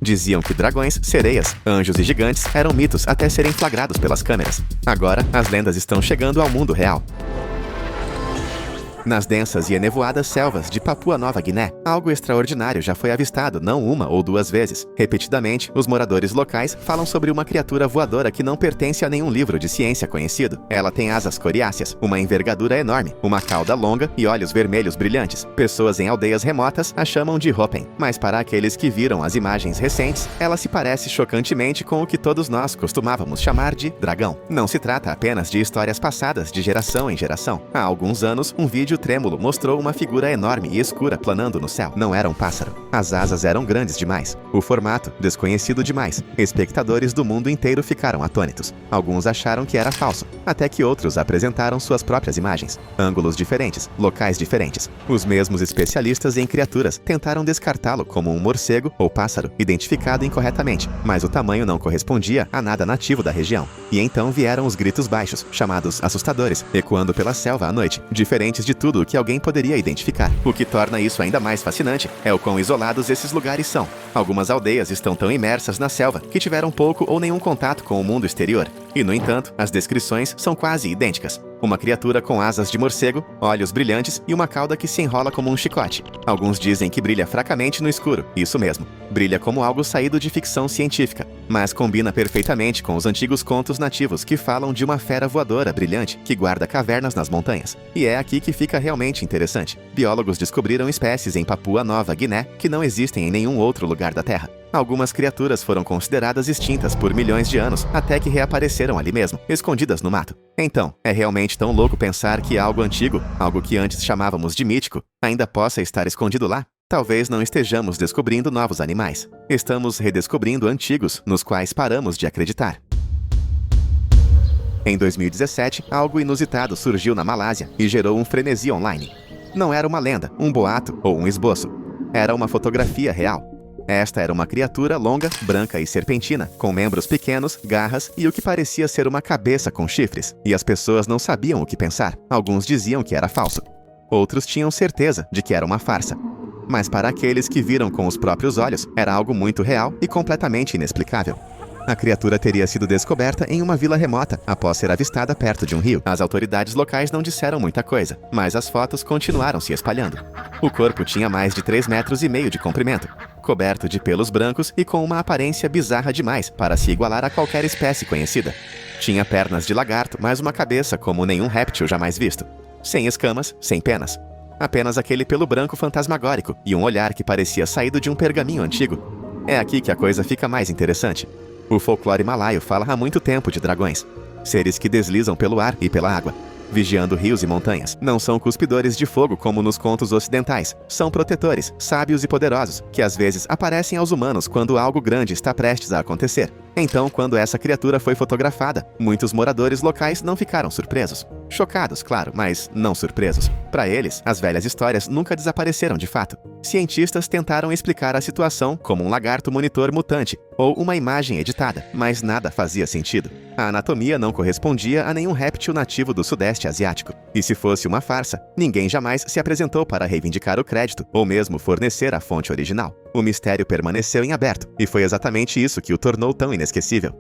Diziam que dragões, sereias, anjos e gigantes eram mitos até serem flagrados pelas câmeras. Agora, as lendas estão chegando ao mundo real. Nas densas e enevoadas selvas de Papua Nova Guiné, algo extraordinário já foi avistado não uma ou duas vezes. Repetidamente, os moradores locais falam sobre uma criatura voadora que não pertence a nenhum livro de ciência conhecido. Ela tem asas coriáceas, uma envergadura enorme, uma cauda longa e olhos vermelhos brilhantes. Pessoas em aldeias remotas a chamam de Hopen, mas para aqueles que viram as imagens recentes, ela se parece chocantemente com o que todos nós costumávamos chamar de dragão. Não se trata apenas de histórias passadas de geração em geração. Há alguns anos, um vídeo trêmulo mostrou uma figura enorme e escura planando no céu. Não era um pássaro. As asas eram grandes demais. O formato, desconhecido demais. Espectadores do mundo inteiro ficaram atônitos. Alguns acharam que era falso, até que outros apresentaram suas próprias imagens. Ângulos diferentes, locais diferentes. Os mesmos especialistas em criaturas tentaram descartá-lo como um morcego ou pássaro, identificado incorretamente, mas o tamanho não correspondia a nada nativo da região. E então vieram os gritos baixos, chamados assustadores, ecoando pela selva à noite, diferentes de tudo o que alguém poderia identificar. O que torna isso ainda mais fascinante é o quão isolados esses lugares são. Algumas aldeias estão tão imersas na selva que tiveram pouco ou nenhum contato com o mundo exterior. E, no entanto, as descrições são quase idênticas. Uma criatura com asas de morcego, olhos brilhantes e uma cauda que se enrola como um chicote. Alguns dizem que brilha fracamente no escuro. Isso mesmo. Brilha como algo saído de ficção científica, mas combina perfeitamente com os antigos contos nativos que falam de uma fera voadora brilhante que guarda cavernas nas montanhas. E é aqui que fica realmente interessante. Biólogos descobriram espécies em Papua Nova Guiné que não existem em nenhum outro lugar da Terra. Algumas criaturas foram consideradas extintas por milhões de anos, até que reapareceram ali mesmo, escondidas no mato. Então, é realmente tão louco pensar que algo antigo, algo que antes chamávamos de mítico, ainda possa estar escondido lá? Talvez não estejamos descobrindo novos animais. Estamos redescobrindo antigos, nos quais paramos de acreditar. Em 2017, algo inusitado surgiu na Malásia e gerou um frenesi online. Não era uma lenda, um boato ou um esboço. Era uma fotografia real. Esta era uma criatura longa, branca e serpentina, com membros pequenos, garras e o que parecia ser uma cabeça com chifres. E as pessoas não sabiam o que pensar. Alguns diziam que era falso. Outros tinham certeza de que era uma farsa. Mas para aqueles que viram com os próprios olhos, era algo muito real e completamente inexplicável. A criatura teria sido descoberta em uma vila remota, após ser avistada perto de um rio. As autoridades locais não disseram muita coisa, mas as fotos continuaram se espalhando. O corpo tinha mais de 3,5 metros de comprimento, coberto de pelos brancos e com uma aparência bizarra demais para se igualar a qualquer espécie conhecida. Tinha pernas de lagarto, mas uma cabeça como nenhum réptil jamais visto. Sem escamas, sem penas. Apenas aquele pelo branco fantasmagórico e um olhar que parecia saído de um pergaminho antigo. É aqui que a coisa fica mais interessante. O folclore malaio fala há muito tempo de dragões, seres que deslizam pelo ar e pela água, vigiando rios e montanhas. Não são cuspidores de fogo como nos contos ocidentais. São protetores, sábios e poderosos, que às vezes aparecem aos humanos quando algo grande está prestes a acontecer. Então, quando essa criatura foi fotografada, muitos moradores locais não ficaram surpresos. Chocados, claro, mas não surpresos. Para eles, as velhas histórias nunca desapareceram de fato. Cientistas tentaram explicar a situação como um lagarto monitor mutante ou uma imagem editada, mas nada fazia sentido. A anatomia não correspondia a nenhum réptil nativo do Sudeste Asiático. E se fosse uma farsa, ninguém jamais se apresentou para reivindicar o crédito ou mesmo fornecer a fonte original. O mistério permaneceu em aberto, e foi exatamente isso que o tornou tão inesquecível.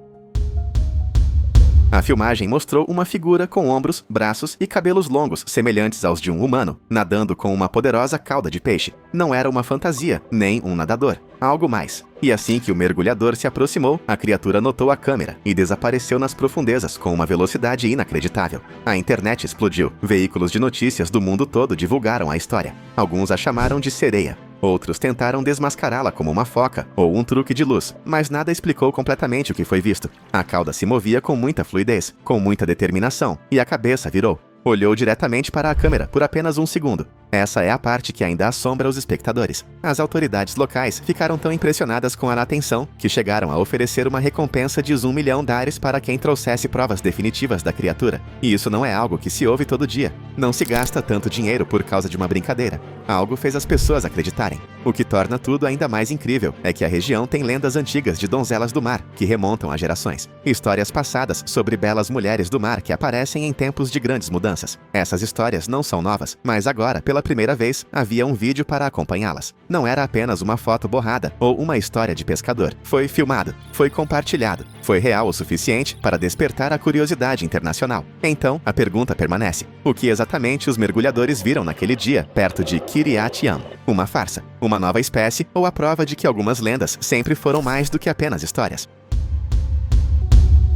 A filmagem mostrou uma figura com ombros, braços e cabelos longos semelhantes aos de um humano, nadando com uma poderosa cauda de peixe. Não era uma fantasia, nem um nadador. Algo mais. E assim que o mergulhador se aproximou, a criatura notou a câmera e desapareceu nas profundezas com uma velocidade inacreditável. A internet explodiu. Veículos de notícias do mundo todo divulgaram a história. Alguns a chamaram de sereia. Outros tentaram desmascará-la como uma foca ou um truque de luz, mas nada explicou completamente o que foi visto. A cauda se movia com muita fluidez, com muita determinação, e a cabeça virou. Olhou diretamente para a câmera por apenas um segundo. Essa é a parte que ainda assombra os espectadores. As autoridades locais ficaram tão impressionadas com a atenção que chegaram a oferecer uma recompensa de US$1 milhão para quem trouxesse provas definitivas da criatura. E isso não é algo que se ouve todo dia. Não se gasta tanto dinheiro por causa de uma brincadeira. Algo fez as pessoas acreditarem. O que torna tudo ainda mais incrível é que a região tem lendas antigas de donzelas do mar, que remontam a gerações. Histórias passadas sobre belas mulheres do mar que aparecem em tempos de grandes mudanças. Essas histórias não são novas, mas agora, pela primeira vez, havia um vídeo para acompanhá-las. Não era apenas uma foto borrada ou uma história de pescador. Foi filmado, foi compartilhado, foi real o suficiente para despertar a curiosidade internacional. Então, a pergunta permanece: o que exatamente os mergulhadores viram naquele dia, perto de Kiryat Yam? Uma farsa, uma nova espécie ou a prova de que algumas lendas sempre foram mais do que apenas histórias?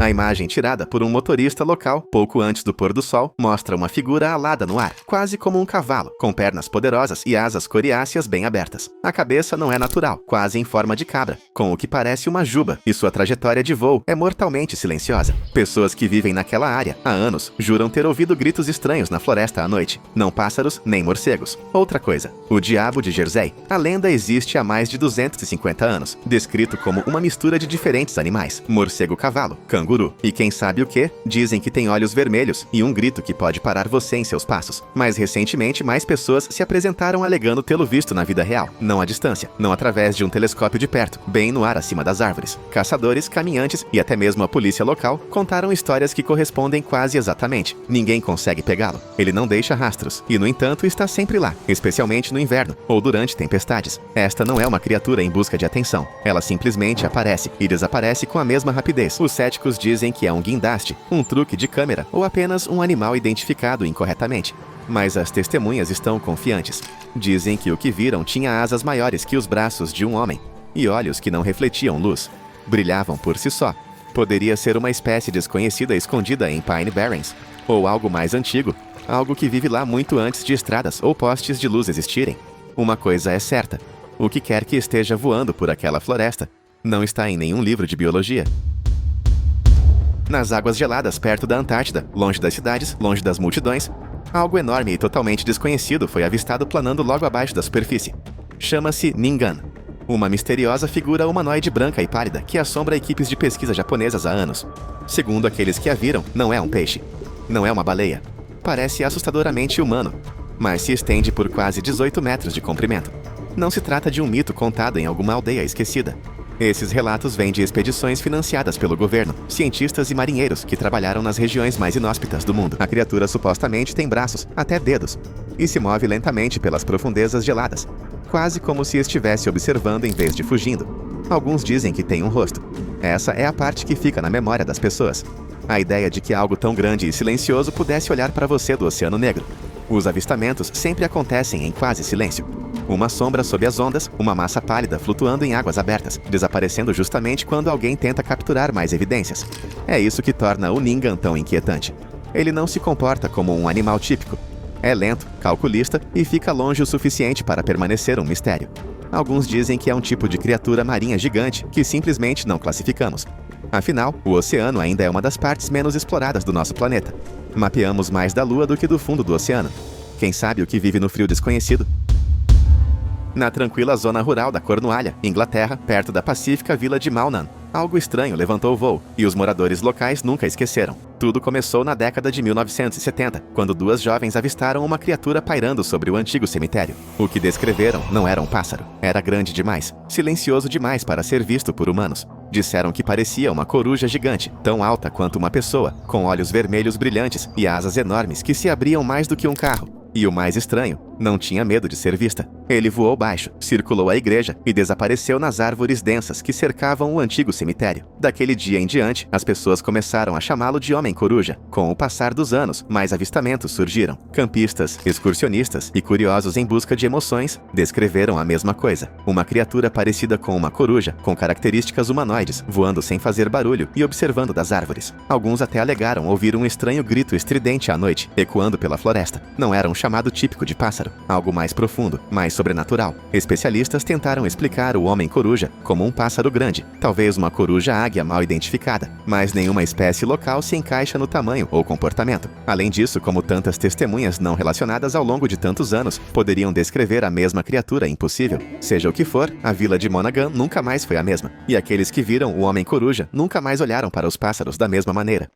A imagem tirada por um motorista local, pouco antes do pôr do sol, mostra uma figura alada no ar, quase como um cavalo, com pernas poderosas e asas coriáceas bem abertas. A cabeça não é natural, quase em forma de cabra, com o que parece uma juba, e sua trajetória de voo é mortalmente silenciosa. Pessoas que vivem naquela área há anos juram ter ouvido gritos estranhos na floresta à noite. Não pássaros, nem morcegos. Outra coisa, o diabo de Jersey. A lenda existe há mais de 250 anos, descrito como uma mistura de diferentes animais: morcego-cavalo, canguru. E quem sabe o que? Dizem que tem olhos vermelhos e um grito que pode parar você em seus passos. Mas recentemente mais pessoas se apresentaram alegando tê-lo visto na vida real, não à distância, não através de um telescópio de perto, bem no ar acima das árvores. Caçadores, caminhantes e até mesmo a polícia local contaram histórias que correspondem quase exatamente. Ninguém consegue pegá-lo. Ele não deixa rastros e, no entanto, está sempre lá, especialmente no inverno ou durante tempestades. Esta não é uma criatura em busca de atenção. Ela simplesmente aparece e desaparece com a mesma rapidez. Os céticos dizem que é um guindaste, um truque de câmera ou apenas um animal identificado incorretamente. Mas as testemunhas estão confiantes. Dizem que o que viram tinha asas maiores que os braços de um homem e olhos que não refletiam luz. Brilhavam por si só. Poderia ser uma espécie desconhecida escondida em Pine Barrens, ou algo mais antigo, algo que vive lá muito antes de estradas ou postes de luz existirem. Uma coisa é certa: o que quer que esteja voando por aquela floresta não está em nenhum livro de biologia. Nas águas geladas perto da Antártida, longe das cidades, longe das multidões, algo enorme e totalmente desconhecido foi avistado planando logo abaixo da superfície. Chama-se Ningan, uma misteriosa figura humanoide branca e pálida que assombra equipes de pesquisa japonesas há anos. Segundo aqueles que a viram, não é um peixe, não é uma baleia. Parece assustadoramente humano, mas se estende por quase 18 metros de comprimento. Não se trata de um mito contado em alguma aldeia esquecida. Esses relatos vêm de expedições financiadas pelo governo, cientistas e marinheiros que trabalharam nas regiões mais inóspitas do mundo. A criatura supostamente tem braços, até dedos, e se move lentamente pelas profundezas geladas, quase como se estivesse observando em vez de fugindo. Alguns dizem que tem um rosto. Essa é a parte que fica na memória das pessoas. A ideia de que algo tão grande e silencioso pudesse olhar para você do Oceano Negro. Os avistamentos sempre acontecem em quase silêncio. Uma sombra sob as ondas, uma massa pálida flutuando em águas abertas, desaparecendo justamente quando alguém tenta capturar mais evidências. É isso que torna o Ningan tão inquietante. Ele não se comporta como um animal típico. É lento, calculista e fica longe o suficiente para permanecer um mistério. Alguns dizem que é um tipo de criatura marinha gigante que simplesmente não classificamos. Afinal, o oceano ainda é uma das partes menos exploradas do nosso planeta. Mapeamos mais da Lua do que do fundo do oceano. Quem sabe o que vive no frio desconhecido? Na tranquila zona rural da Cornualha, Inglaterra, perto da pacífica vila de Malnan, algo estranho levantou o voo, e os moradores locais nunca esqueceram. Tudo começou na década de 1970, quando duas jovens avistaram uma criatura pairando sobre o antigo cemitério. O que descreveram não era um pássaro. Era grande demais, silencioso demais para ser visto por humanos. Disseram que parecia uma coruja gigante, tão alta quanto uma pessoa, com olhos vermelhos brilhantes e asas enormes que se abriam mais do que um carro. E o mais estranho, não tinha medo de ser vista. Ele voou baixo, circulou a igreja e desapareceu nas árvores densas que cercavam o antigo cemitério. Daquele dia em diante, as pessoas começaram a chamá-lo de Homem-Coruja. Com o passar dos anos, mais avistamentos surgiram. Campistas, excursionistas e curiosos em busca de emoções descreveram a mesma coisa. Uma criatura parecida com uma coruja, com características humanoides, voando sem fazer barulho e observando das árvores. Alguns até alegaram ouvir um estranho grito estridente à noite, ecoando pela floresta. Não era um chamado típico de pássaro, algo mais profundo, mais sobrenatural. Especialistas tentaram explicar o Homem-Coruja como um pássaro grande, talvez uma coruja-águia mal identificada, mas nenhuma espécie local se encaixa no tamanho ou comportamento. Além disso, como tantas testemunhas não relacionadas ao longo de tantos anos poderiam descrever a mesma criatura impossível. Seja o que for, a vila de Monaghan nunca mais foi a mesma, e aqueles que viram o Homem-Coruja nunca mais olharam para os pássaros da mesma maneira.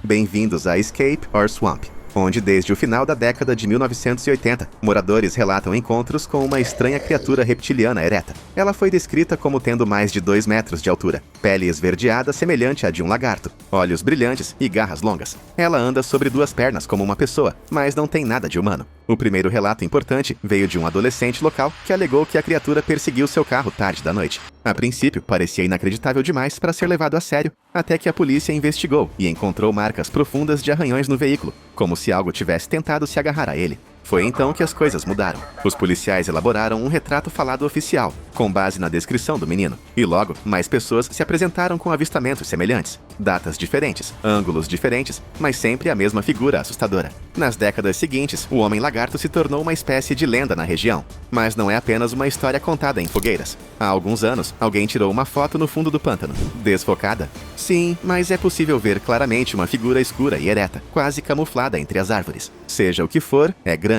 Bem-vindos a Escape or Swamp, onde desde o final da década de 1980, moradores relatam encontros com uma estranha criatura reptiliana ereta. Ela foi descrita como tendo mais de 2 metros de altura, pele esverdeada semelhante à de um lagarto, olhos brilhantes e garras longas. Ela anda sobre 2 pernas como uma pessoa, mas não tem nada de humano. O primeiro relato importante veio de um adolescente local que alegou que a criatura perseguiu seu carro tarde da noite. A princípio, parecia inacreditável demais para ser levado a sério, até que a polícia investigou e encontrou marcas profundas de arranhões no veículo, como se algo tivesse tentado se agarrar a ele. Foi então que as coisas mudaram. Os policiais elaboraram um retrato falado oficial, com base na descrição do menino. E logo, mais pessoas se apresentaram com avistamentos semelhantes. Datas diferentes, ângulos diferentes, mas sempre a mesma figura assustadora. Nas décadas seguintes, o Homem Lagarto se tornou uma espécie de lenda na região. Mas não é apenas uma história contada em fogueiras. Há alguns anos, alguém tirou uma foto no fundo do pântano. Desfocada? Sim, mas é possível ver claramente uma figura escura e ereta, quase camuflada entre as árvores. Seja o que for, é grande.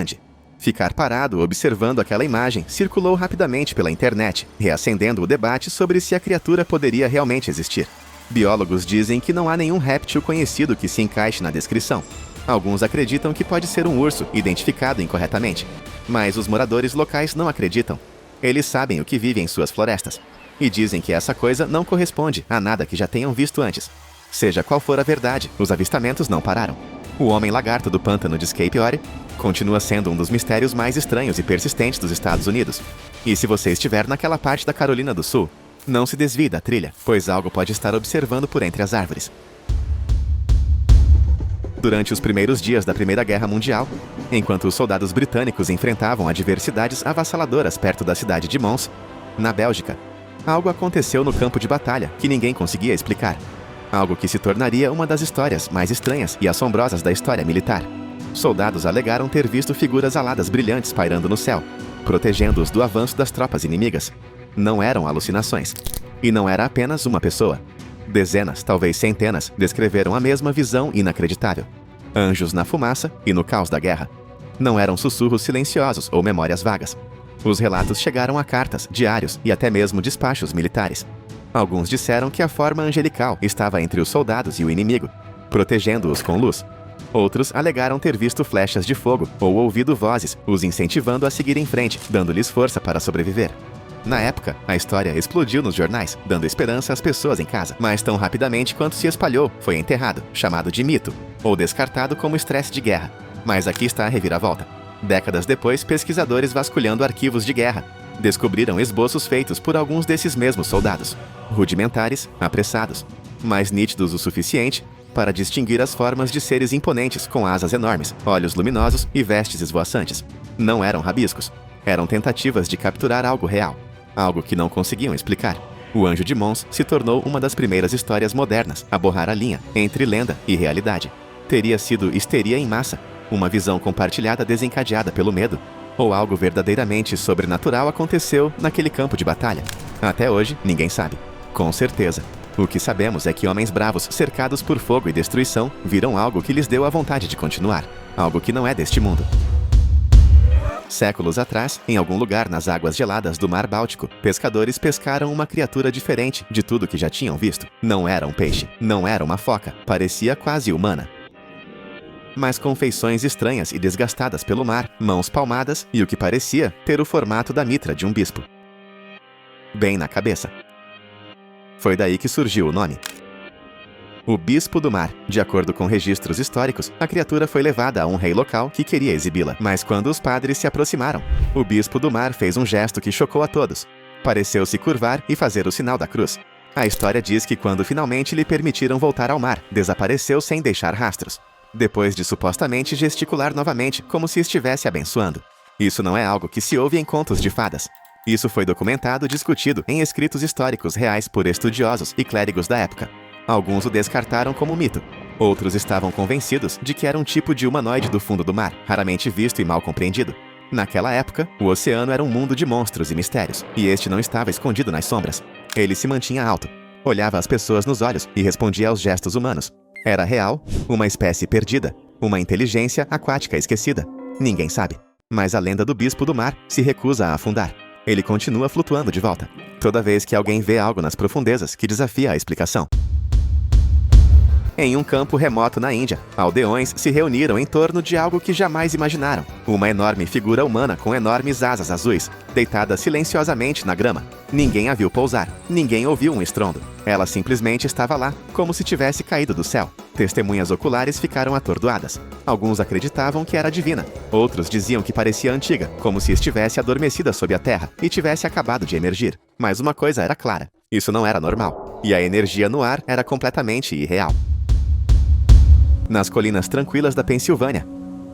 Ficar parado observando aquela imagem circulou rapidamente pela internet, reacendendo o debate sobre se a criatura poderia realmente existir. Biólogos dizem que não há nenhum réptil conhecido que se encaixe na descrição. Alguns acreditam que pode ser um urso, identificado incorretamente. Mas os moradores locais não acreditam. Eles sabem o que vive em suas florestas. E dizem que essa coisa não corresponde a nada que já tenham visto antes. Seja qual for a verdade, os avistamentos não pararam. O Homem Lagarto do Pântano de Cape Ore continua sendo um dos mistérios mais estranhos e persistentes dos Estados Unidos. E se você estiver naquela parte da Carolina do Sul, não se desvie da trilha, pois algo pode estar observando por entre as árvores. Durante os primeiros dias da Primeira Guerra Mundial, enquanto os soldados britânicos enfrentavam adversidades avassaladoras perto da cidade de Mons, na Bélgica, algo aconteceu no campo de batalha que ninguém conseguia explicar. Algo que se tornaria uma das histórias mais estranhas e assombrosas da história militar. Soldados alegaram ter visto figuras aladas brilhantes pairando no céu, protegendo-os do avanço das tropas inimigas. Não eram alucinações. E não era apenas uma pessoa. Dezenas, talvez centenas, descreveram a mesma visão inacreditável. Anjos na fumaça e no caos da guerra. Não eram sussurros silenciosos ou memórias vagas. Os relatos chegaram a cartas, diários e até mesmo despachos militares. Alguns disseram que a forma angelical estava entre os soldados e o inimigo, protegendo-os com luz. Outros alegaram ter visto flechas de fogo ou ouvido vozes, os incentivando a seguir em frente, dando-lhes força para sobreviver. Na época, a história explodiu nos jornais, dando esperança às pessoas em casa. Mas tão rapidamente quanto se espalhou, foi enterrado, chamado de mito, ou descartado como estresse de guerra. Mas aqui está a reviravolta. Décadas depois, pesquisadores vasculhando arquivos de guerra descobriram esboços feitos por alguns desses mesmos soldados. Rudimentares, apressados, mas nítidos o suficiente para distinguir as formas de seres imponentes com asas enormes, olhos luminosos e vestes esvoaçantes. Não eram rabiscos. Eram tentativas de capturar algo real. Algo que não conseguiam explicar. O Anjo de Mons se tornou uma das primeiras histórias modernas a borrar a linha entre lenda e realidade. Teria sido histeria em massa, uma visão compartilhada desencadeada pelo medo, ou algo verdadeiramente sobrenatural aconteceu naquele campo de batalha? Até hoje, ninguém sabe. Com certeza. O que sabemos é que homens bravos, cercados por fogo e destruição, viram algo que lhes deu a vontade de continuar. Algo que não é deste mundo. Séculos atrás, em algum lugar nas águas geladas do Mar Báltico, pescadores pescaram uma criatura diferente de tudo que já tinham visto. Não era um peixe, não era uma foca, parecia quase humana. Mas com feições estranhas e desgastadas pelo mar, mãos palmadas e o que parecia ter o formato da mitra de um bispo. Bem na cabeça. Foi daí que surgiu o nome. O Bispo do Mar. De acordo com registros históricos, a criatura foi levada a um rei local que queria exibi-la. Mas quando os padres se aproximaram, o Bispo do Mar fez um gesto que chocou a todos. Pareceu se curvar e fazer o sinal da cruz. A história diz que quando finalmente lhe permitiram voltar ao mar, desapareceu sem deixar rastros. Depois de supostamente gesticular novamente como se estivesse abençoando. Isso não é algo que se ouve em contos de fadas. Isso foi documentado e discutido em escritos históricos reais por estudiosos e clérigos da época. Alguns o descartaram como mito. Outros estavam convencidos de que era um tipo de humanoide do fundo do mar, raramente visto e mal compreendido. Naquela época, o oceano era um mundo de monstros e mistérios, e este não estava escondido nas sombras. Ele se mantinha alto, olhava as pessoas nos olhos e respondia aos gestos humanos. Era real, uma espécie perdida, uma inteligência aquática esquecida. Ninguém sabe. Mas a lenda do Bispo do Mar se recusa a afundar. Ele continua flutuando de volta, toda vez que alguém vê algo nas profundezas que desafia a explicação. Em um campo remoto na Índia, aldeões se reuniram em torno de algo que jamais imaginaram. Uma enorme figura humana com enormes asas azuis, deitada silenciosamente na grama. Ninguém a viu pousar, ninguém ouviu um estrondo. Ela simplesmente estava lá, como se tivesse caído do céu. Testemunhas oculares ficaram atordoadas. Alguns acreditavam que era divina. Outros diziam que parecia antiga, como se estivesse adormecida sob a terra e tivesse acabado de emergir. Mas uma coisa era clara: isso não era normal. E a energia no ar era completamente irreal. Nas colinas tranquilas da Pensilvânia,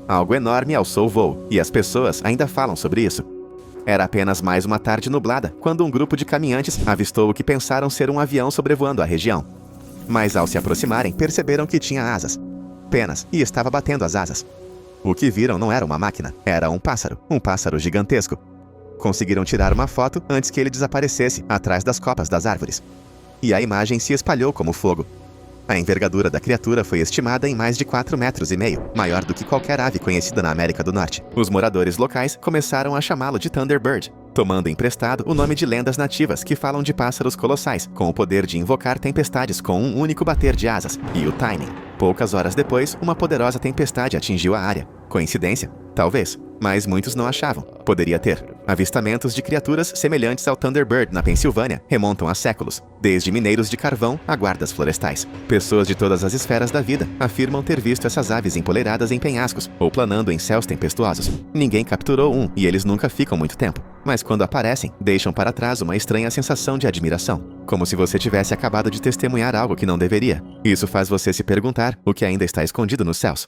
algo enorme alçou o voo, e as pessoas ainda falam sobre isso. Era apenas mais uma tarde nublada, quando um grupo de caminhantes avistou o que pensaram ser um avião sobrevoando a região. Mas ao se aproximarem, perceberam que tinha asas. Penas, e estava batendo as asas. O que viram não era uma máquina, era um pássaro gigantesco. Conseguiram tirar uma foto antes que ele desaparecesse atrás das copas das árvores. E a imagem se espalhou como fogo. A envergadura da criatura foi estimada em mais de 4,5 metros, maior do que qualquer ave conhecida na América do Norte. Os moradores locais começaram a chamá-lo de Thunderbird, tomando emprestado o nome de lendas nativas que falam de pássaros colossais, com o poder de invocar tempestades com um único bater de asas, e o timing. Poucas horas depois, uma poderosa tempestade atingiu a área. Coincidência? Talvez, mas muitos não achavam. Poderia ter. Avistamentos de criaturas semelhantes ao Thunderbird na Pensilvânia remontam a séculos, desde mineiros de carvão a guardas florestais. Pessoas de todas as esferas da vida afirmam ter visto essas aves empoleiradas em penhascos ou planando em céus tempestuosos. Ninguém capturou um e eles nunca ficam muito tempo. Mas quando aparecem, deixam para trás uma estranha sensação de admiração, como se você tivesse acabado de testemunhar algo que não deveria. Isso faz você se perguntar o que ainda está escondido nos céus.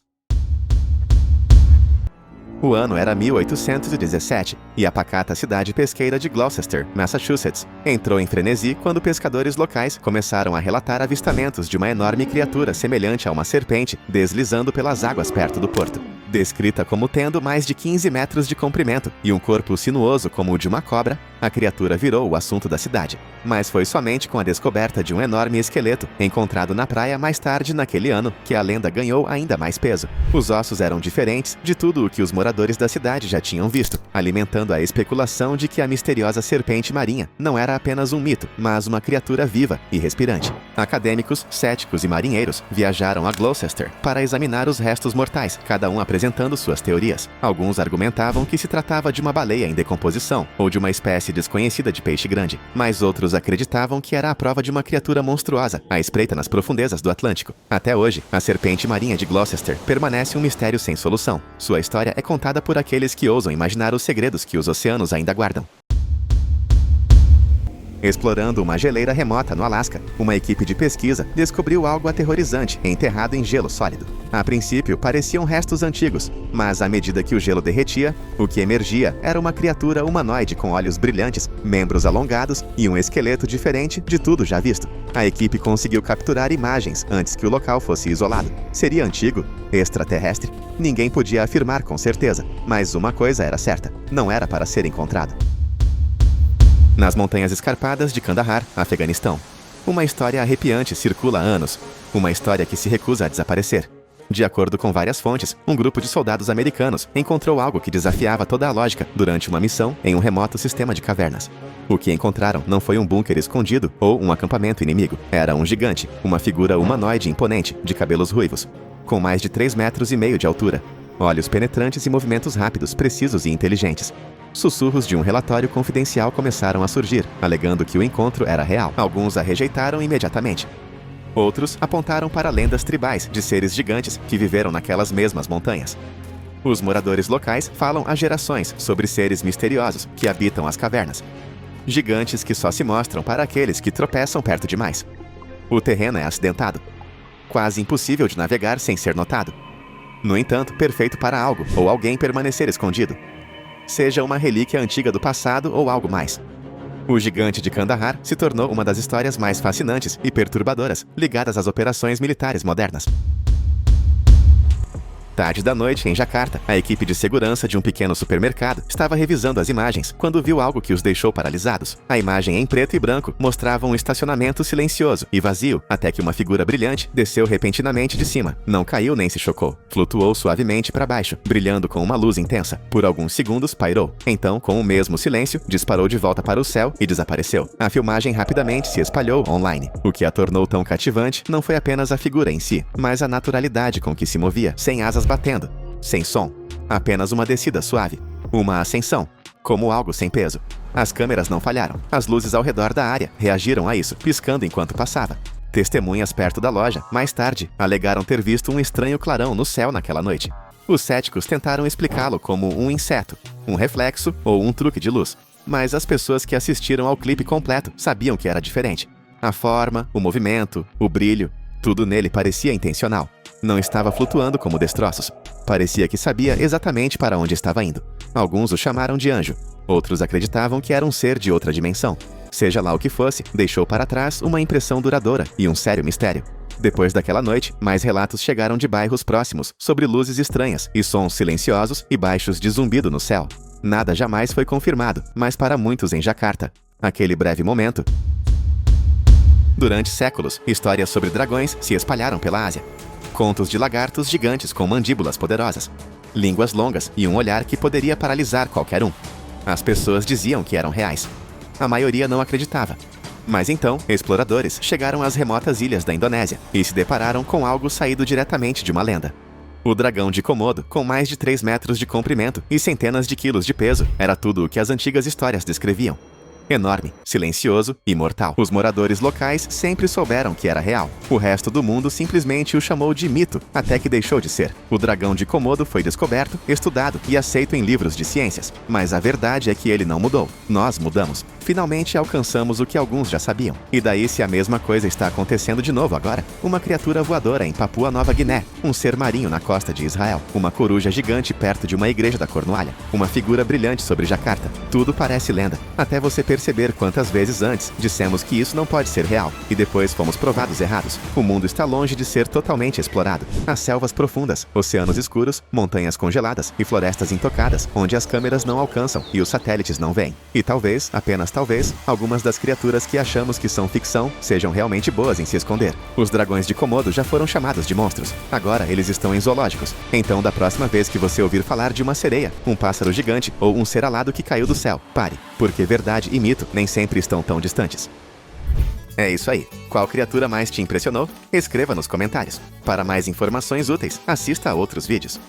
O ano era 1817, e a pacata cidade pesqueira de Gloucester, Massachusetts, entrou em frenesi quando pescadores locais começaram a relatar avistamentos de uma enorme criatura semelhante a uma serpente deslizando pelas águas perto do porto. Descrita como tendo mais de 15 metros de comprimento e um corpo sinuoso como o de uma cobra, a criatura virou o assunto da cidade. Mas foi somente com a descoberta de um enorme esqueleto encontrado na praia mais tarde naquele ano que a lenda ganhou ainda mais peso. Os ossos eram diferentes de tudo o que os moradores da cidade já tinham visto, alimentando a especulação de que a misteriosa serpente marinha não era apenas um mito, mas uma criatura viva e respirante. Acadêmicos, céticos e marinheiros viajaram a Gloucester para examinar os restos mortais, cada um apresentando suas teorias. Alguns argumentavam que se tratava de uma baleia em decomposição ou de uma espécie desconhecida de peixe grande, mas outros acreditavam que era a prova de uma criatura monstruosa, à espreita nas profundezas do Atlântico. Até hoje, a serpente marinha de Gloucester permanece um mistério sem solução. Sua história é contada por aqueles que ousam imaginar os segredos que os oceanos ainda guardam. Explorando uma geleira remota no Alasca, uma equipe de pesquisa descobriu algo aterrorizante enterrado em gelo sólido. A princípio, pareciam restos antigos, mas à medida que o gelo derretia, o que emergia era uma criatura humanoide com olhos brilhantes, membros alongados e um esqueleto diferente de tudo já visto. A equipe conseguiu capturar imagens antes que o local fosse isolado. Seria antigo? Extraterrestre? Ninguém podia afirmar com certeza, mas uma coisa era certa: não era para ser encontrado. Nas montanhas escarpadas de Kandahar, Afeganistão, uma história arrepiante circula há anos, uma história que se recusa a desaparecer. De acordo com várias fontes, um grupo de soldados americanos encontrou algo que desafiava toda a lógica durante uma missão em um remoto sistema de cavernas. O que encontraram não foi um bunker escondido ou um acampamento inimigo. Era um gigante, uma figura humanoide imponente, de cabelos ruivos, com mais de 3,5 metros de altura, olhos penetrantes e movimentos rápidos, precisos e inteligentes. Sussurros de um relatório confidencial começaram a surgir, alegando que o encontro era real. Alguns a rejeitaram imediatamente. Outros apontaram para lendas tribais de seres gigantes que viveram naquelas mesmas montanhas. Os moradores locais falam há gerações sobre seres misteriosos que habitam as cavernas. Gigantes que só se mostram para aqueles que tropeçam perto demais. O terreno é acidentado, quase impossível de navegar sem ser notado. No entanto, perfeito para algo ou alguém permanecer escondido. Seja uma relíquia antiga do passado ou algo mais. O gigante de Kandahar se tornou uma das histórias mais fascinantes e perturbadoras ligadas às operações militares modernas. Tarde da noite, em Jakarta, a equipe de segurança de um pequeno supermercado estava revisando as imagens quando viu algo que os deixou paralisados. A imagem em preto e branco mostrava um estacionamento silencioso e vazio, até que uma figura brilhante desceu repentinamente de cima. Não caiu nem se chocou. Flutuou suavemente para baixo, brilhando com uma luz intensa. Por alguns segundos, pairou. Então, com o mesmo silêncio, disparou de volta para o céu e desapareceu. A filmagem rapidamente se espalhou online. O que a tornou tão cativante não foi apenas a figura em si, mas a naturalidade com que se movia, sem asas batendo, sem som. Apenas uma descida suave. Uma ascensão. Como algo sem peso. As câmeras não falharam. As luzes ao redor da área reagiram a isso, piscando enquanto passava. Testemunhas perto da loja, mais tarde, alegaram ter visto um estranho clarão no céu naquela noite. Os céticos tentaram explicá-lo como um inseto, um reflexo ou um truque de luz. Mas as pessoas que assistiram ao clipe completo sabiam que era diferente. A forma, o movimento, o brilho, tudo nele parecia intencional. Não estava flutuando como destroços. Parecia que sabia exatamente para onde estava indo. Alguns o chamaram de anjo. Outros acreditavam que era um ser de outra dimensão. Seja lá o que fosse, deixou para trás uma impressão duradoura e um sério mistério. Depois daquela noite, mais relatos chegaram de bairros próximos sobre luzes estranhas e sons silenciosos e baixos de zumbido no céu. Nada jamais foi confirmado, mas para muitos em Jakarta, aquele breve momento. Durante séculos, histórias sobre dragões se espalharam pela Ásia. Contos de lagartos gigantes com mandíbulas poderosas, línguas longas e um olhar que poderia paralisar qualquer um. As pessoas diziam que eram reais. A maioria não acreditava. Mas então, exploradores chegaram às remotas ilhas da Indonésia e se depararam com algo saído diretamente de uma lenda. O dragão de Komodo, com mais de 3 metros de comprimento e centenas de quilos de peso, era tudo o que as antigas histórias descreviam. Enorme, silencioso e mortal. Os moradores locais sempre souberam que era real. O resto do mundo simplesmente o chamou de mito, até que deixou de ser. O dragão de Komodo foi descoberto, estudado e aceito em livros de ciências. Mas a verdade é que ele não mudou. Nós mudamos. Finalmente alcançamos o que alguns já sabiam. E daí se a mesma coisa está acontecendo de novo agora? Uma criatura voadora em Papua Nova Guiné, um ser marinho na costa de Israel, uma coruja gigante perto de uma igreja da Cornualha, uma figura brilhante sobre Jakarta. Tudo parece lenda, até você perceber quantas vezes antes dissemos que isso não pode ser real, e depois fomos provados errados. O mundo está longe de ser totalmente explorado. Há selvas profundas, oceanos escuros, montanhas congeladas e florestas intocadas, onde as câmeras não alcançam e os satélites não veem. E talvez, apenas talvez, algumas das criaturas que achamos que são ficção sejam realmente boas em se esconder. Os dragões de Komodo já foram chamados de monstros. Agora eles estão em zoológicos. Então, da próxima vez que você ouvir falar de uma sereia, um pássaro gigante ou um ser alado que caiu do céu, pare, porque verdade e mito nem sempre estão tão distantes. É isso aí. Qual criatura mais te impressionou? Escreva nos comentários. Para mais informações úteis, assista a outros vídeos.